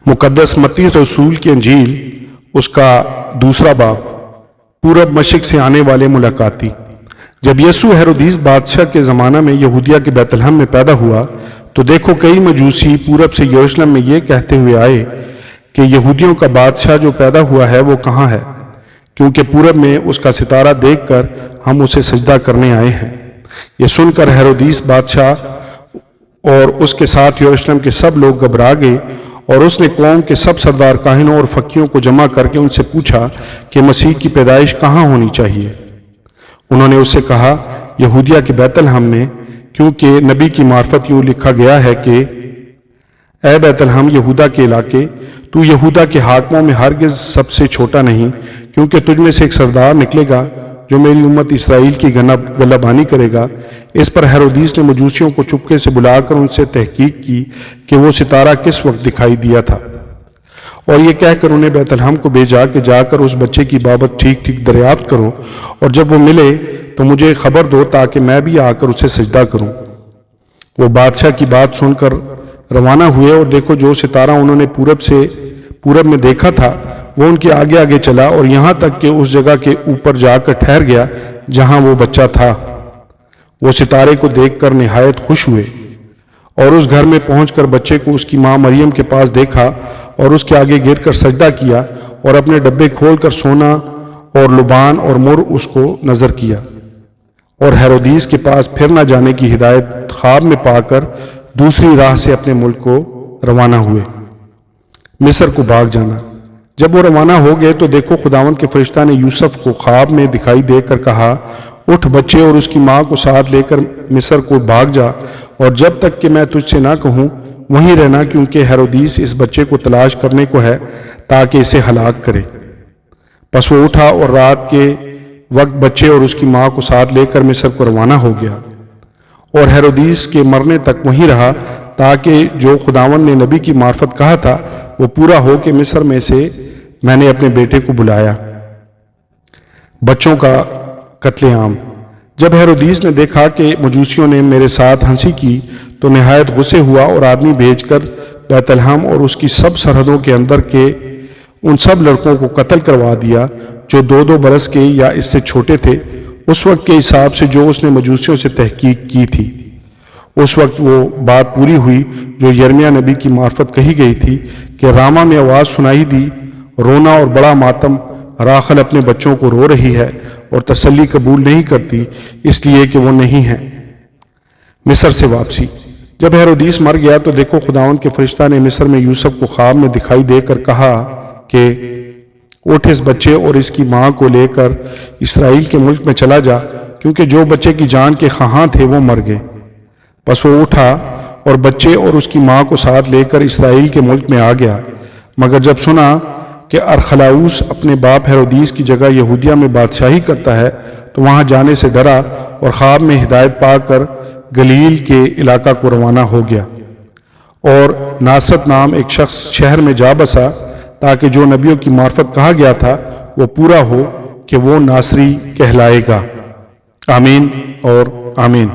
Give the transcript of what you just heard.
मुकद्दस मत्ती रसूल की अंजील उसका दूसरा बाब। पूरब मशरिक से आने वाले मुलाकाती। जब यीशु हेरोदीस बादशाह के ज़माना में यहूदिया के बैतलहम में पैदा हुआ तो देखो कई मजूसी पूरब से यरूशलेम में ये कहते हुए आए कि यहूदियों का बादशाह जो पैदा हुआ है वो कहाँ है, क्योंकि पूरब में उसका सितारा देखकर हम उसे सजदा करने आए हैं। ये सुनकर हेरोदीस बादशाह और उसके साथ यरूशलेम के सब लोग घबरा गए और उसने कौम के सब सरदार काहिनों और फकीरों को जमा करके उनसे पूछा कि मसीह की पैदाइश कहाँ होनी चाहिए। उन्होंने उससे कहा, यहूदिया के बैतलहम में, क्योंकि नबी की मार्फत यूँ लिखा गया है कि ए बैतलहम यहूदा के इलाके, तू यहूदा के हाकिमों में हरगिज़ सबसे छोटा नहीं, क्योंकि तुझ में से एक सरदार निकलेगा जो मेरी उम्मत इसराइल की गलाबानी करेगा। इस पर हेरोदीस ने मजूसियों को चुपके से बुलाकर उनसे तहकीक की कि वो सितारा किस वक्त दिखाई दिया था, और ये कहकर उन्हें बैतलहम को भेजा कि जाकर उस बच्चे की बाबत ठीक ठीक दरियाफ्त करो, और जब वो मिले तो मुझे खबर दो ताकि मैं भी आकर उसे सजदा करूं। वो बादशाह की बात सुनकर रवाना हुए और देखो जो सितारा उन्होंने पूरब में देखा था वो उनके आगे आगे चला और यहाँ तक कि उस जगह के ऊपर जाकर ठहर गया जहाँ वो बच्चा था। वो सितारे को देखकर निहायत खुश हुए और उस घर में पहुंचकर बच्चे को उसकी माँ मरियम के पास देखा और उसके आगे गिरकर सजदा किया और अपने डब्बे खोलकर सोना और लुबान और मुर उसको नजर किया, और हेरोदीस के पास फिर न जाने की हिदायत ख्वाब में पाकर दूसरी राह से अपने मुल्क को रवाना हुए। मिस्र को भाग जाना। जब वो रवाना हो गए तो देखो खुदावंद के फरिश्ता ने यूसुफ को ख्वाब में दिखाई देकर कहा, उठ बच्चे और उसकी माँ को साथ लेकर मिस्र को भाग जा, और जब तक कि मैं तुझसे ना कहूँ वहीं रहना, क्योंकि हेरोदीस इस बच्चे को तलाश करने को है ताकि इसे हलाक करे। बस वो उठा और रात के वक्त बच्चे और उसकी माँ को साथ लेकर मिस्र को रवाना हो गया, और हेरोदीस के मरने तक वहीं रहा ताकि जो खुदावंद ने नबी की मार्फत कहा था वो पूरा हो कि मिस्र में से मैंने अपने बेटे को बुलाया। बच्चों का कत्लेआम। जब हेरोदीस ने देखा कि मजूसियों ने मेरे साथ हंसी की तो निहायत गुस्से हुआ और आदमी भेजकर बैतलहम और उसकी सब सरहदों के अंदर के उन सब लड़कों को कत्ल करवा दिया जो 2-2 बरस के या इससे छोटे थे, उस वक्त के हिसाब से जो उसने मजूसियों से तहकीक की थी। उस वक्त वो बात पूरी हुई जो यिर्मयाह नबी की मार्फत कही गई थी कि रामा में आवाज़ सुनाई दी, रोना और बड़ा मातम, राखल अपने बच्चों को रो रही है और तसल्ली कबूल नहीं करती इसलिए कि वो नहीं है। मिस्र से वापसी। जब हेरोदीस मर गया तो देखो खुदावंद के फरिश्ता ने मिस्र में यूसुफ को ख्वाब में दिखाई देकर कहा कि उठ इस बच्चे और इसकी माँ को लेकर इसराइल के मुल्क में चला जा, क्योंकि जो बच्चे की जान के ख्वाहां थे वो मर गए। बस वो उठा और बच्चे और उसकी माँ को साथ लेकर इसराइल के मुल्क में आ गया, मगर जब सुना कि अरखलाऊस अपने बाप हेरोदीस की जगह यहूदिया में बादशाही करता है तो वहाँ जाने से डरा और ख्वाब में हिदायत पाकर गलील के इलाका को रवाना हो गया और नासरत नाम एक शख्स शहर में जा बसा ताकि जो नबियों की मार्फत कहा गया था वो पूरा हो कि वो नासरी कहलाएगा। आमीन और आमीन।